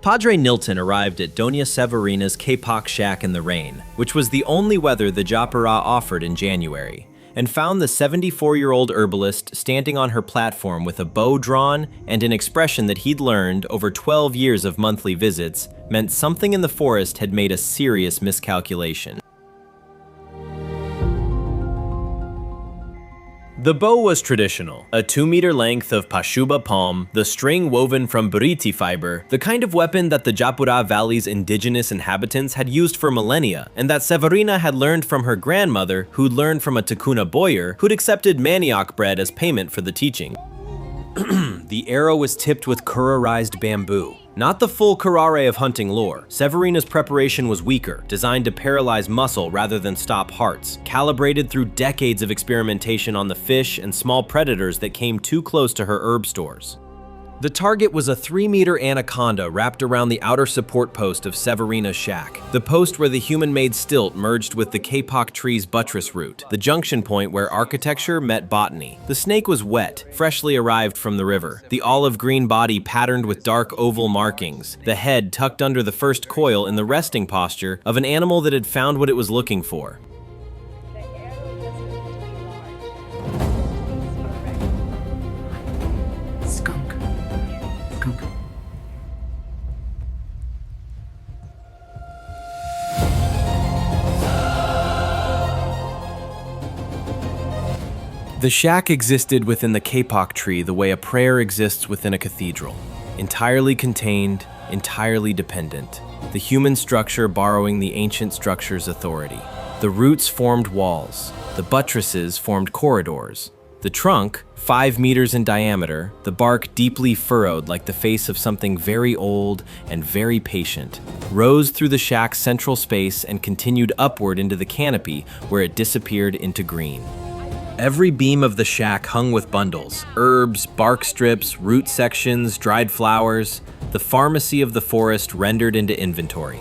Padre Nilton arrived at Dona Severina's kapok shack in the rain, which was the only weather the Japurá offered in January, and found the 74-year-old herbalist standing on her platform with a bow drawn and an expression that he'd learned over 12 years of monthly visits meant something in the forest had made a serious miscalculation. The bow was traditional, a 2-meter length of pashuba palm, the string woven from buriti fiber, the kind of weapon that the Japurá Valley's indigenous inhabitants had used for millennia, and that Severina had learned from her grandmother, who'd learned from a Ticuna bowyer, who'd accepted manioc bread as payment for the teaching. The arrow was tipped with curarized bamboo. Not the full curare of hunting lore. Severina's preparation was weaker, designed to paralyze muscle rather than stop hearts, calibrated through decades of experimentation on the fish and small predators that came too close to her herb stores. The target was a 3-meter anaconda wrapped around the outer support post of Severina's shack, the post where the human-made stilt merged with the kapok tree's buttress root, the junction point where architecture met botany. The snake was wet, freshly arrived from the river, the olive-green body patterned with dark oval markings, the head tucked under the first coil in the resting posture of an animal that had found what it was looking for. The shack existed within the kapok tree the way a prayer exists within a cathedral. Entirely contained, entirely dependent. The human structure borrowing the ancient structure's authority. The roots formed walls. The buttresses formed corridors. The trunk, 5 meters in diameter, the bark deeply furrowed like the face of something very old and very patient, rose through the shack's central space and continued upward into the canopy where it disappeared into green. Every beam of the shack hung with bundles, herbs, bark strips, root sections, dried flowers, the pharmacy of the forest rendered into inventory.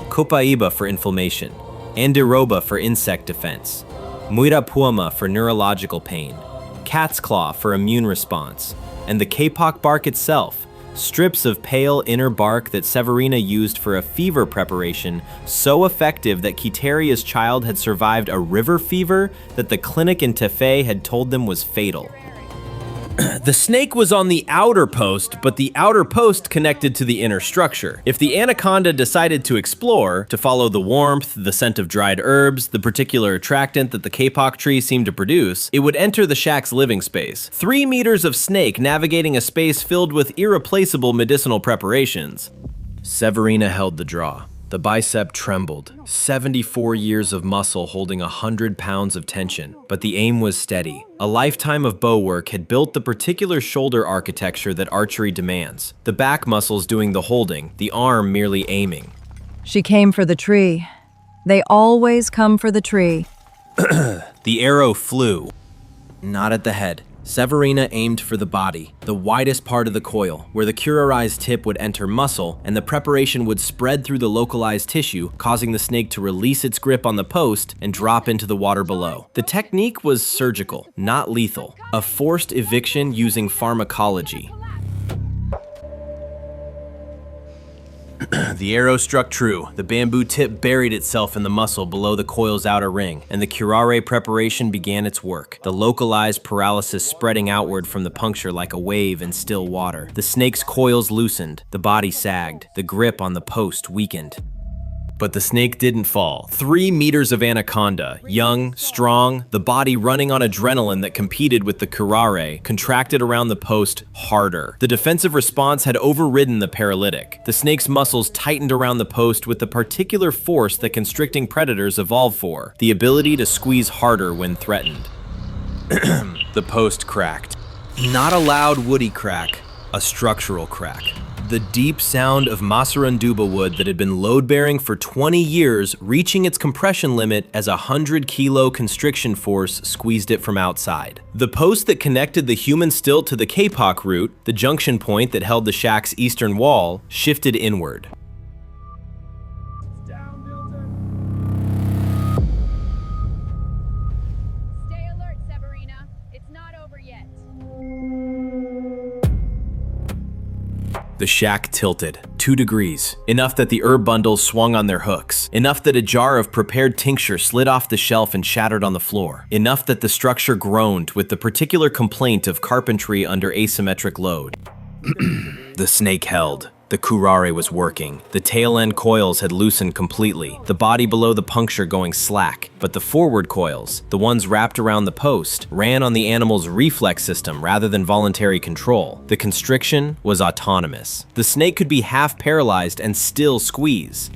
Copaíba for inflammation, andiroba for insect defense, muirapuama for neurological pain, cat's claw for immune response, and the kapok bark itself, strips of pale inner bark that Severina used for a fever preparation so effective that Quiteria's child had survived a river fever that the clinic in Tefe had told them was fatal. The snake was on the outer post, but the outer post connected to the inner structure. If the anaconda decided to explore, to follow the warmth, the scent of dried herbs, the particular attractant that the kapok tree seemed to produce, it would enter the shack's living space. 3 meters of snake navigating a space filled with irreplaceable medicinal preparations. Severina held the draw. The bicep trembled, 74 years of muscle holding 100 pounds of tension, but the aim was steady. A lifetime of bow work had built the particular shoulder architecture that archery demands, the back muscles doing the holding, the arm merely aiming. She came for the tree. They always come for the tree. The arrow flew, not at the head. Severina aimed for the body, the widest part of the coil, where the curarized tip would enter muscle and the preparation would spread through the localized tissue, causing the snake to release its grip on the post and drop into the water below. The technique was surgical, not lethal, a forced eviction using pharmacology. The arrow struck true. The bamboo tip buried itself in the muscle below the coil's outer ring, and the curare preparation began its work, the localized paralysis spreading outward from the puncture like a wave in still water. The snake's coils loosened, the body sagged, the grip on the post weakened. But the snake didn't fall. 3 meters of anaconda, young, strong, the body running on adrenaline that competed with the curare, contracted around the post harder. The defensive response had overridden the paralytic. The snake's muscles tightened around the post with the particular force that constricting predators evolve for, the ability to squeeze harder when threatened. The post cracked. Not a loud woody crack, a structural crack. The deep sound of masaranduba wood that had been load-bearing for 20 years reaching its compression limit as a 100-kilo constriction force squeezed it from outside. The post that connected the human stilt to the kapok root, the junction point that held the shack's eastern wall, shifted inward. Stay alert, Severina. It's not over yet. The shack tilted 2 degrees, enough that the herb bundles swung on their hooks, enough that a jar of prepared tincture slid off the shelf and shattered on the floor, enough that the structure groaned with the particular complaint of carpentry under asymmetric load. The snake held. The curare was working. The tail end coils had loosened completely, the body below the puncture going slack, but the forward coils, the ones wrapped around the post, ran on the animal's reflex system rather than voluntary control. The constriction was autonomous. The snake could be half paralyzed and still squeeze.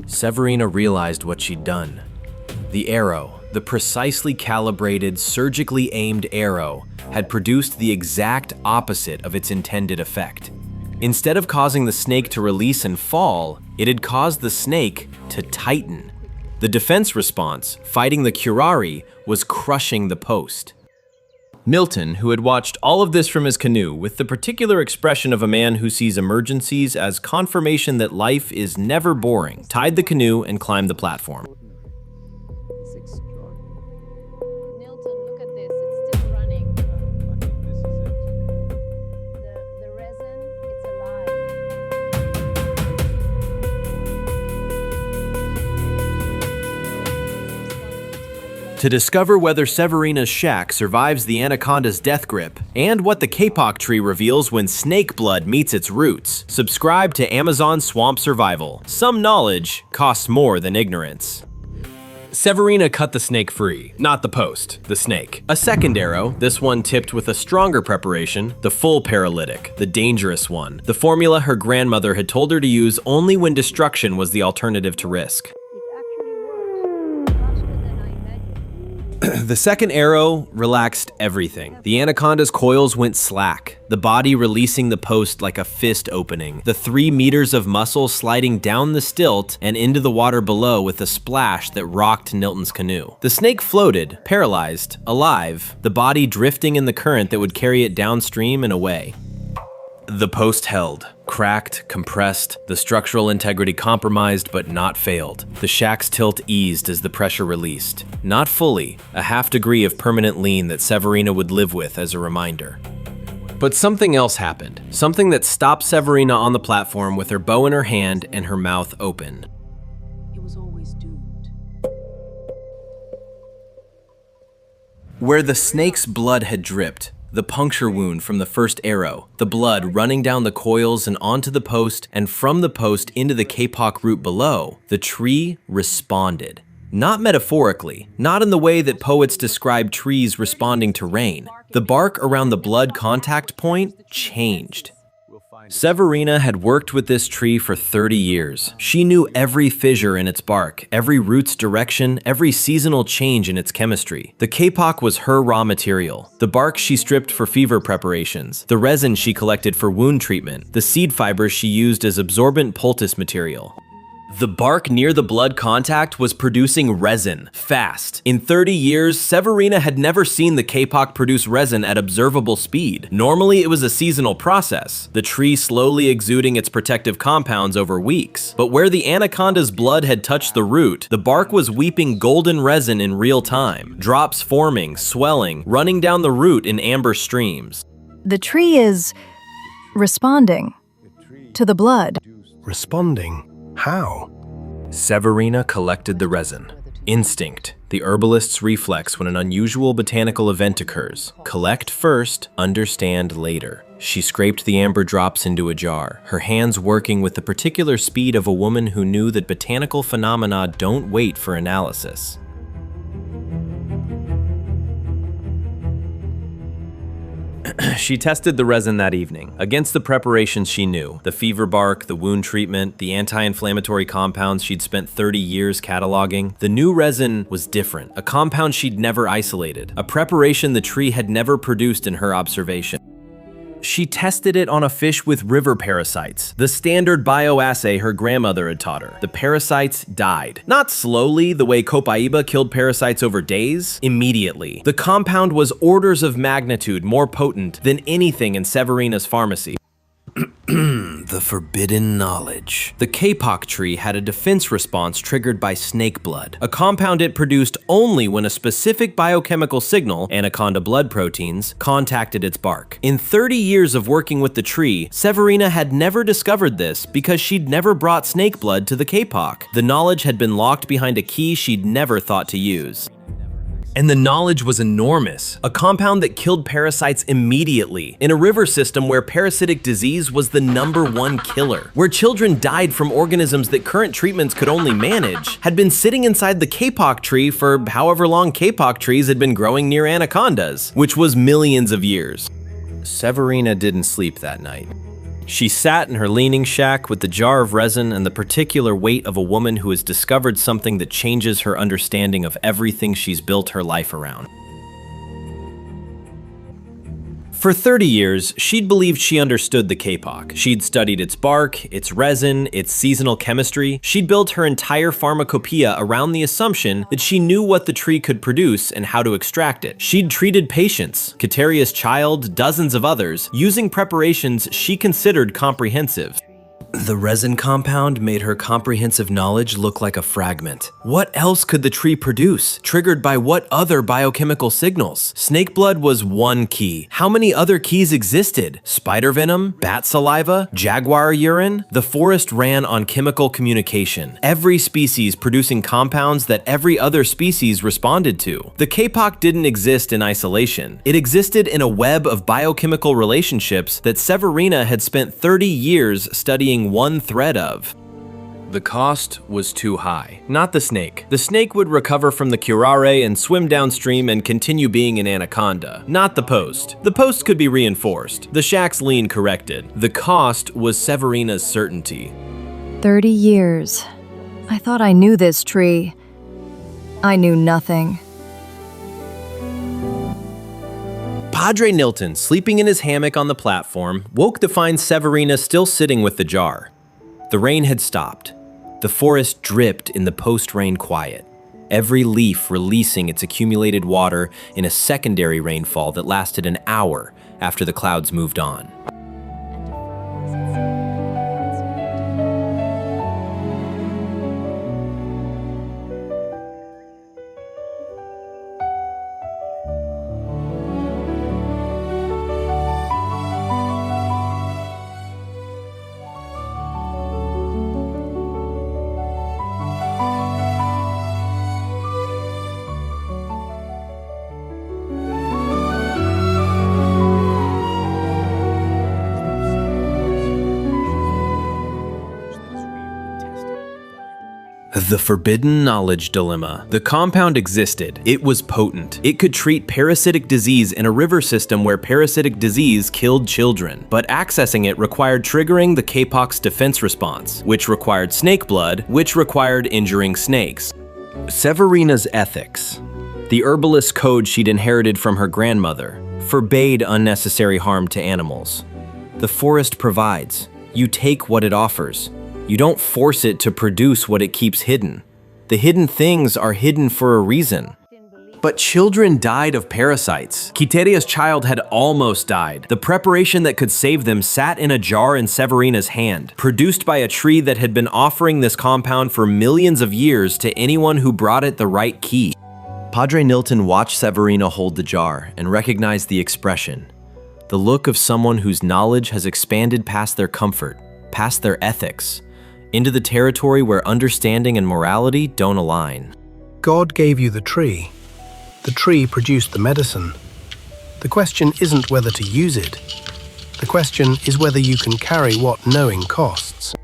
Severina realized what she'd done. The arrow, the precisely calibrated, surgically aimed arrow, had produced the exact opposite of its intended effect. Instead of causing the snake to release and fall, it had caused the snake to tighten. The defense response, fighting the curare, was crushing the post. Milton, who had watched all of this from his canoe with the particular expression of a man who sees emergencies as confirmation that life is never boring, tied the canoe and climbed the platform. Nilton, look at this. It's still running. The resin, it's alive. To discover whether Severina's shack survives the anaconda's death grip, and what the kapok tree reveals when snake blood meets its roots, subscribe to Amazon Swamp Survival. Some knowledge costs more than ignorance. Severina cut the snake free, not the post, the snake. A second arrow, this one tipped with a stronger preparation, the full paralytic, the dangerous one, the formula her grandmother had told her to use only when destruction was the alternative to risk. It actually works faster than I imagined. The second arrow relaxed everything. The anaconda's coils went slack, the body releasing the post like a fist opening, the 3 meters of muscle sliding down the stilt and into the water below with a splash that rocked Nilton's canoe. The snake floated, paralyzed, alive, the body drifting in the current that would carry it downstream and away. The post held, cracked, compressed, the structural integrity compromised but not failed. The shack's tilt eased as the pressure released. Not fully, a half degree of permanent lean that Severina would live with as a reminder. But something else happened, something that stopped Severina on the platform with her bow in her hand and her mouth open. It was always doomed. Where the snake's blood had dripped, the puncture wound from the first arrow, the blood running down the coils and onto the post and from the post into the kapok root below, the tree responded. Not metaphorically, not in the way that poets describe trees responding to rain. The bark around the blood contact point changed. Severina had worked with this tree for 30 years. She knew every fissure in its bark, every root's direction, every seasonal change in its chemistry. The kapok was her raw material. The bark she stripped for fever preparations, the resin she collected for wound treatment, the seed fibers she used as absorbent poultice material. The bark near the blood contact was producing resin, fast. In 30 years, Severina had never seen the kapok produce resin at observable speed. Normally, it was a seasonal process, the tree slowly exuding its protective compounds over weeks. But where the anaconda's blood had touched the root, the bark was weeping golden resin in real time, drops forming, swelling, running down the root in amber streams. The tree is responding to the blood. Responding? How? Severina collected the resin. Instinct, the herbalist's reflex when an unusual botanical event occurs. Collect first, understand later. She scraped the amber drops into a jar, her hands working with the particular speed of a woman who knew that botanical phenomena don't wait for analysis. She tested the resin that evening against the preparations she knew, the fever bark, the wound treatment, the anti-inflammatory compounds she'd spent 30 years cataloging. The new resin was different, a compound she'd never isolated, a preparation the tree had never produced in her observation. She tested it on a fish with river parasites, the standard bioassay her grandmother had taught her. The parasites died. Not slowly, the way copaíba killed parasites over days, immediately. The compound was orders of magnitude more potent than anything in Severina's pharmacy. The forbidden knowledge. The kapok tree had a defense response triggered by snake blood, a compound it produced only when a specific biochemical signal, anaconda blood proteins, contacted its bark. In 30 years of working with the tree, Severina had never discovered this because she'd never brought snake blood to the kapok. The knowledge had been locked behind a key she'd never thought to use. And the knowledge was enormous, a compound that killed parasites immediately, in a river system where parasitic disease was the #1 killer, where children died from organisms that current treatments could only manage, had been sitting inside the kapok tree for however long kapok trees had been growing near anacondas, which was millions of years. Severina didn't sleep that night. She sat in her leaning shack with the jar of resin and the particular weight of a woman who has discovered something that changes her understanding of everything she's built her life around. For 30 years, she'd believed she understood the kapok. She'd studied its bark, its resin, its seasonal chemistry. She'd built her entire pharmacopoeia around the assumption that she knew what the tree could produce and how to extract it. She'd treated patients, Kateria's child, dozens of others, using preparations she considered comprehensive. The resin compound made her comprehensive knowledge look like a fragment. What else could the tree produce? Triggered by what other biochemical signals? Snake blood was one key. How many other keys existed? Spider venom? Bat saliva? Jaguar urine? The forest ran on chemical communication. Every species producing compounds that every other species responded to. The kapok didn't exist in isolation. It existed in a web of biochemical relationships that Severina had spent 30 years studying one thread of. The cost was too high. Not the snake. The snake would recover from the curare and swim downstream and continue being an anaconda. Not the post. The post could be reinforced. The shack's lean corrected. The cost was Severina's certainty. 30 years. I thought I knew this tree. I knew nothing. Padre Nilton, sleeping in his hammock on the platform, woke to find Severina still sitting with the jar. The rain had stopped. The forest dripped in the post-rain quiet, every leaf releasing its accumulated water in a secondary rainfall that lasted an hour after the clouds moved on. The forbidden knowledge dilemma. The compound existed. It was potent. It could treat parasitic disease in a river system where parasitic disease killed children. But accessing it required triggering the kapok's defense response, which required snake blood, which required injuring snakes. Severina's ethics, the herbalist code she'd inherited from her grandmother, forbade unnecessary harm to animals. The forest provides. You take what it offers. You don't force it to produce what it keeps hidden. The hidden things are hidden for a reason. But children died of parasites. Kateria's child had almost died. The preparation that could save them sat in a jar in Severina's hand, produced by a tree that had been offering this compound for millions of years to anyone who brought it the right key. Padre Nilton watched Severina hold the jar and recognized the expression, the look of someone whose knowledge has expanded past their comfort, past their ethics, into the territory where understanding and morality don't align. God gave you the tree. The tree produced the medicine. The question isn't whether to use it. The question is whether you can carry what knowing costs.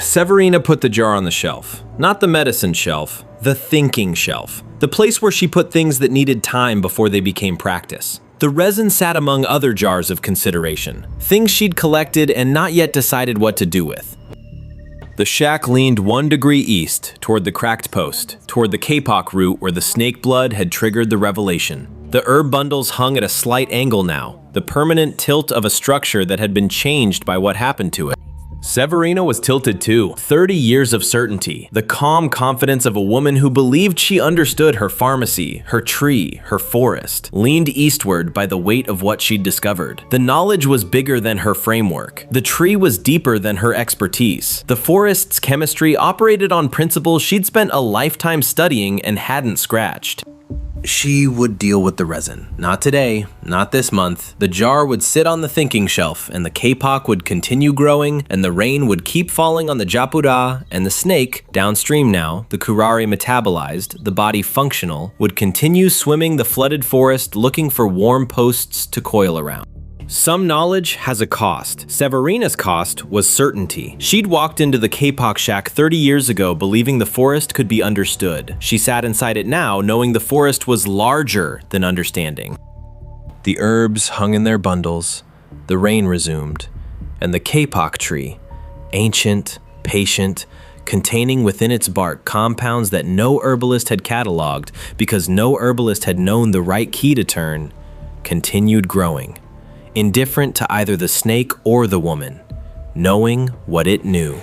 Severina put the jar on the shelf. Not the medicine shelf, the thinking shelf. The place where she put things that needed time before they became practice. The resin sat among other jars of consideration, things she'd collected and not yet decided what to do with. The shack leaned 1 degree east, toward the cracked post, toward the kapok root where the snake blood had triggered the revelation. The herb bundles hung at a slight angle now, the permanent tilt of a structure that had been changed by what happened to it. Severina was tilted too. 30 years of certainty. The calm confidence of a woman who believed she understood her pharmacy, her tree, her forest, leaned eastward by the weight of what she'd discovered. The knowledge was bigger than her framework. The tree was deeper than her expertise. The forest's chemistry operated on principles she'd spent a lifetime studying and hadn't scratched. She would deal with the resin. Not today, not this month. The jar would sit on the thinking shelf, and the kapok would continue growing, and the rain would keep falling on the Japurá, and the snake, downstream now, the curare metabolized, the body functional, would continue swimming the flooded forest looking for warm posts to coil around. Some knowledge has a cost. Severina's cost was certainty. She'd walked into the kapok shack 30 years ago believing the forest could be understood. She sat inside it now knowing the forest was larger than understanding. The herbs hung in their bundles, the rain resumed, and the kapok tree, ancient, patient, containing within its bark compounds that no herbalist had cataloged because no herbalist had known the right key to turn, continued growing. Indifferent to either the snake or the woman, knowing what it knew.